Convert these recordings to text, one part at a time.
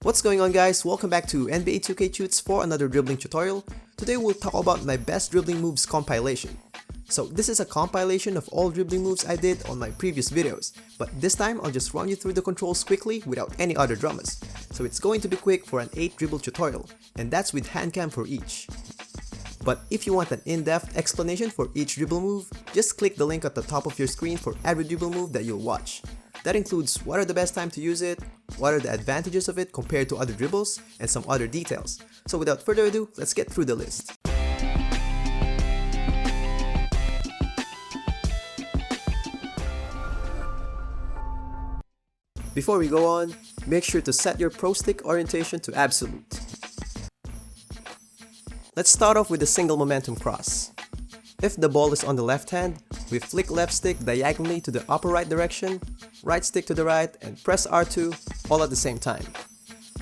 What's going on, guys? Welcome back to NBA 2K Shoots for another dribbling tutorial. Today we'll talk about my best dribbling moves compilation. So this is a compilation of all dribbling moves I did on my previous videos, but this time I'll just run you through the controls quickly without any other dramas. So it's going to be quick for an 8 dribble tutorial, and that's with Handcam for each. But if you want an in-depth explanation for each dribble move, just click the link at the top of your screen for every dribble move that you'll watch. That includes what are the best time to use it, what are the advantages of it compared to other dribbles, and some other details. So without further ado, let's get through the list. Before we go on, make sure to set your pro stick orientation to absolute. Let's start off with a single momentum cross. If the ball is on the left hand, we flick left stick diagonally to the upper right direction, right stick to the right, and press R2 all at the same time.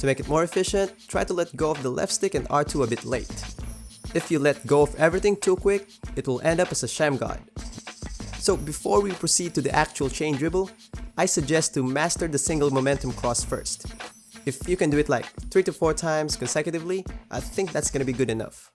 To make it more efficient, try to let go of the left stick and R2 a bit late. If you let go of everything too quick, it will end up as a sham guard. So before we proceed to the actual chain dribble, I suggest to master the single momentum cross first. If you can do it like 3 to 4 times consecutively, I think that's gonna be good enough.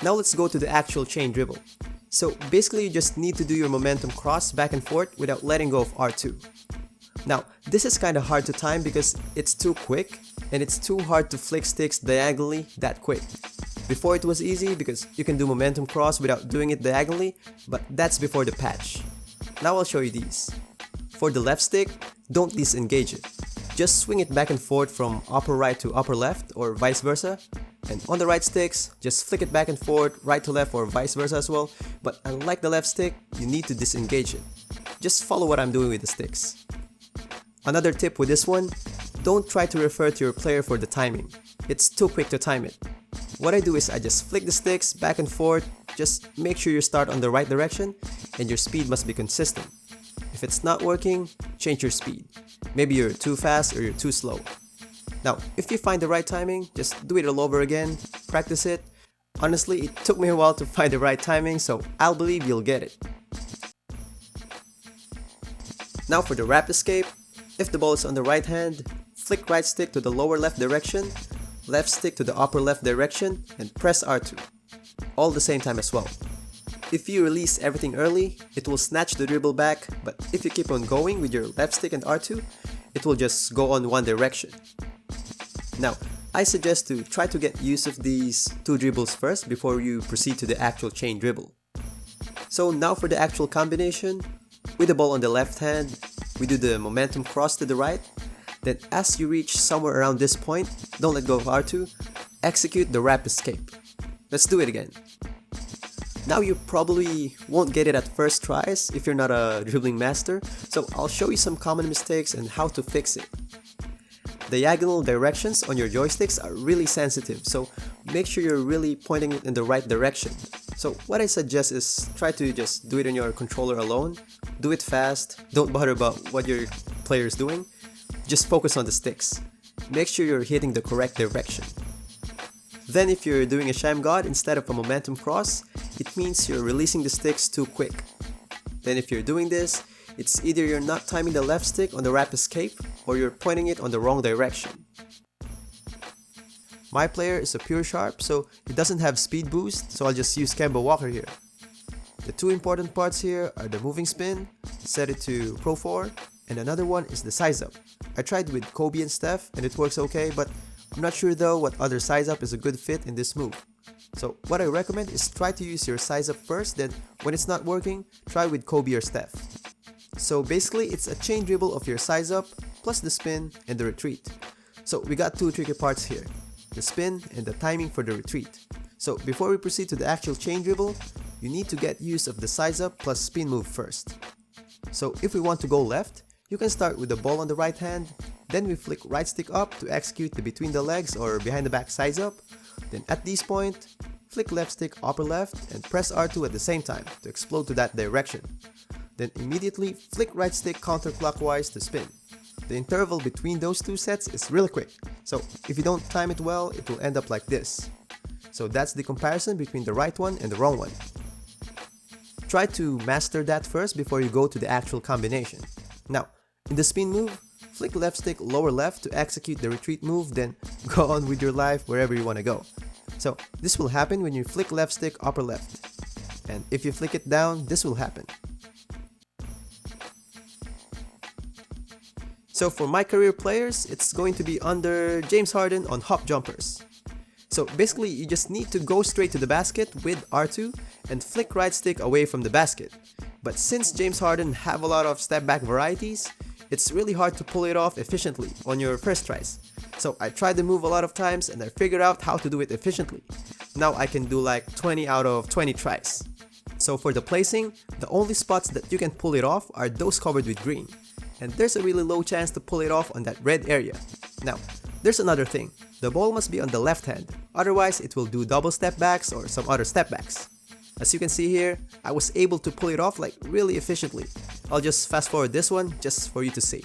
Now let's go to the actual chain dribble. So basically you just need to do your momentum cross back and forth without letting go of R2. Now this is kinda hard to time because it's too quick and it's too hard to flick sticks diagonally that quick. Before it was easy because you can do momentum cross without doing it diagonally, but that's before the patch. Now I'll show you these. For the left stick, don't disengage it. Just swing it back and forth from upper right to upper left or vice versa. And on the right sticks, just flick it back and forth, right to left or vice versa as well. But unlike the left stick, you need to disengage it. Just follow what I'm doing with the sticks. Another tip with this one, don't try to refer to your player for the timing. It's too quick to time it. What I do is I just flick the sticks back and forth, just make sure you start on the right direction and your speed must be consistent. If it's not working, change your speed. Maybe you're too fast or you're too slow. Now, if you find the right timing, just do it all over again, practice it. Honestly, it took me a while to find the right timing, so I'll believe you'll get it. Now for the wrap escape, if the ball is on the right hand, flick right stick to the lower left direction, left stick to the upper left direction, and press R2. All the same time as well. If you release everything early, it will snatch the dribble back, but if you keep on going with your left stick and R2, it will just go on one direction. Now, I suggest to try to get use of these 2 dribbles first before you proceed to the actual chain dribble. So now for the actual combination, with the ball on the left hand, we do the momentum cross to the right, then as you reach somewhere around this point, don't let go of R2, execute the wrap escape. Let's do it again. Now you probably won't get it at first tries if you're not a dribbling master, so I'll show you some common mistakes and how to fix it. Diagonal directions on your joysticks are really sensitive, so make sure you're really pointing it in the right direction. So what I suggest is try to just do it on your controller alone, do it fast, don't bother about what your player is doing, just focus on the sticks. Make sure you're hitting the correct direction. Then if you're doing a sham guard instead of a momentum cross, it means you're releasing the sticks too quick. Then if you're doing this, it's either you're not timing the left stick on the wrap escape or you're pointing it on the wrong direction. My player is a pure sharp, so it doesn't have speed boost, so I'll just use Kemba Walker here. The 2 important parts here are the moving spin, set it to Pro 4, and another one is the size up. I tried with Kobe and Steph and it works okay, but I'm not sure though what other size up is a good fit in this move. So what I recommend is try to use your size up first, then when it's not working, try with Kobe or Steph. So basically it's a chain dribble of your size up, plus the spin and the retreat. So we got 2 tricky parts here, the spin and the timing for the retreat. So before we proceed to the actual chain dribble, you need to get use of the size up plus spin move first. So if we want to go left, you can start with the ball on the right hand, then we flick right stick up to execute the between the legs or behind the back size up. Then at this point, flick left stick upper left and press R2 at the same time to explode to that direction. Then immediately flick right stick counterclockwise to spin. The interval between those 2 sets is really quick, so if you don't time it well, it will end up like this. So that's the comparison between the right one and the wrong one. Try to master that first before you go to the actual combination. Now, in the spin move, flick left stick lower left to execute the retreat move, then go on with your life wherever you want to go. So this will happen when you flick left stick upper left. And if you flick it down, this will happen. So for my career players, it's going to be under James Harden on hop jumpers. So basically, you just need to go straight to the basket with R2 and flick right stick away from the basket. But since James Harden have a lot of step back varieties, it's really hard to pull it off efficiently on your first tries. So I tried the move a lot of times and I figured out how to do it efficiently. Now I can do like 20 out of 20 tries. So for the placing, the only spots that you can pull it off are those covered with green. And there's a really low chance to pull it off on that red area. Now, there's another thing. The ball must be on the left hand, otherwise it will do double step backs or some other step backs. As you can see here, I was able to pull it off like really efficiently. I'll just fast forward this one just for you to see.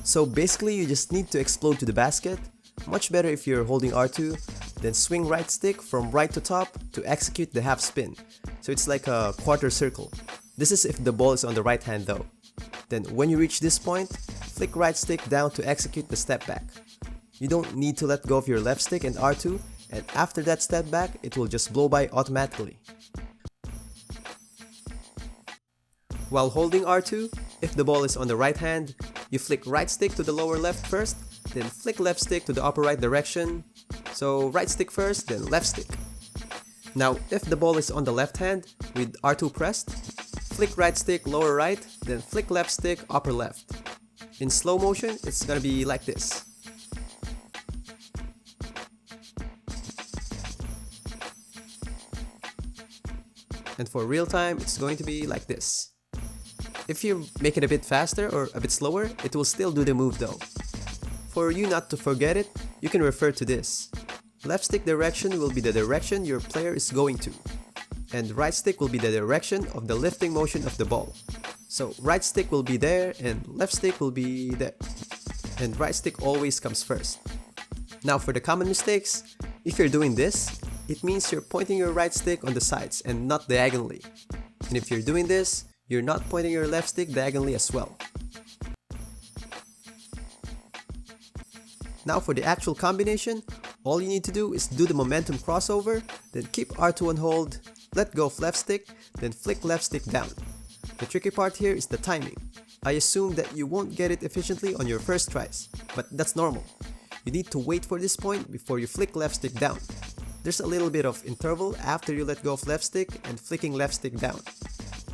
So basically, you just need to explode to the basket. Much better if you're holding R2, then swing right stick from right to top to execute the half spin. So it's like a quarter circle. This is if the ball is on the right hand though. Then when you reach this point, flick right stick down to execute the step back. You don't need to let go of your left stick and R2, and after that step back, it will just blow by automatically. While holding R2, if the ball is on the right hand, you flick right stick to the lower left first, then flick left stick to the upper right direction. So right stick first, then left stick. Now if the ball is on the left hand with R2 pressed, flick right stick lower right, then flick left stick upper left. In slow motion, it's gonna be like this. And for real time, it's going to be like this. If you make it a bit faster or a bit slower, it will still do the move though. For you not to forget it, you can refer to this. Left stick direction will be the direction your player is going to, and right stick will be the direction of the lifting motion of the ball. So right stick will be there and left stick will be there. And right stick always comes first. Now for the common mistakes, if you're doing this, it means you're pointing your right stick on the sides and not diagonally. And if you're doing this, you're not pointing your left stick diagonally as well. Now for the actual combination, all you need to do is do the momentum crossover, then keep R2 on hold, let go of left stick, then flick left stick down. The tricky part here is the timing. I assume that you won't get it efficiently on your first tries, but that's normal. You need to wait for this point before you flick left stick down. There's a little bit of interval after you let go of left stick and flicking left stick down.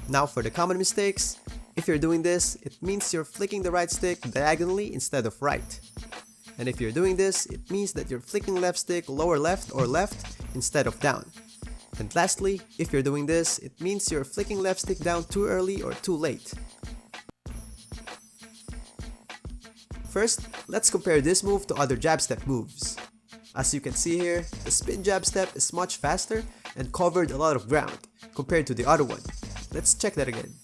Now for the common mistakes, if you're doing this, it means you're flicking the right stick diagonally instead of right. And if you're doing this, it means that you're flicking left stick lower left or left instead of down. And lastly, if you're doing this, it means you're flicking left stick down too early or too late. First, let's compare this move to other jab step moves. As you can see here, the spin jab step is much faster and covered a lot of ground compared to the other one. Let's check that again.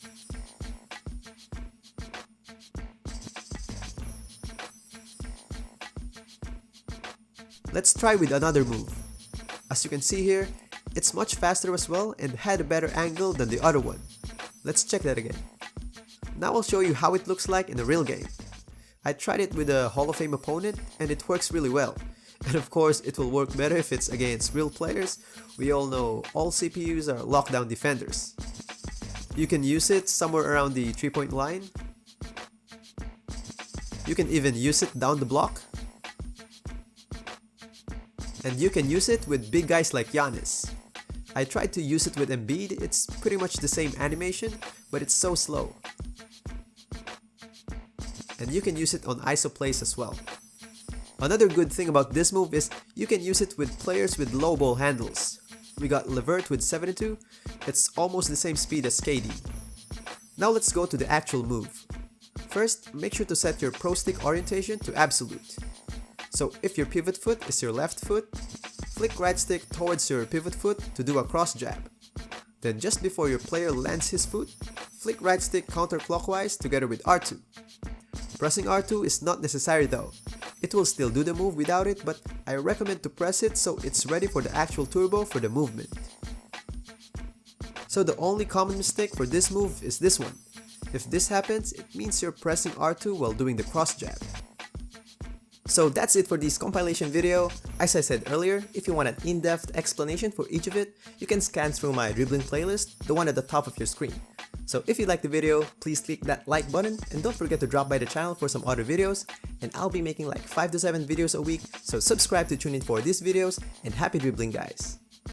Let's try with another move. As you can see here, it's much faster as well and had a better angle than the other one. Let's check that again. Now I'll show you how it looks like in a real game. I tried it with a Hall of Fame opponent and it works really well. And of course, it will work better if it's against real players. We all know all CPUs are lockdown defenders. You can use it somewhere around the 3-point line. You can even use it down the block. And you can use it with big guys like Giannis. I tried to use it with Embiid, it's pretty much the same animation, but it's so slow. And you can use it on ISO plays as well. Another good thing about this move is you can use it with players with low ball handles. We got Levert with 72, it's almost the same speed as KD. Now let's go to the actual move. First, make sure to set your pro stick orientation to absolute. So if your pivot foot is your left foot, flick right stick towards your pivot foot to do a cross jab. Then just before your player lands his foot, flick right stick counterclockwise together with R2. Pressing R2 is not necessary though. It will still do the move without it, but I recommend to press it so it's ready for the actual turbo for the movement. So the only common mistake for this move is this one. If this happens, it means you're pressing R2 while doing the cross jab. So that's it for this compilation video. As I said earlier, if you want an in-depth explanation for each of it, you can scan through my dribbling playlist, the one at the top of your screen. So if you liked the video, please click that like button and don't forget to drop by the channel for some other videos, and I'll be making like 5 to 7 videos a week, so subscribe to tune in for these videos, and happy dribbling guys!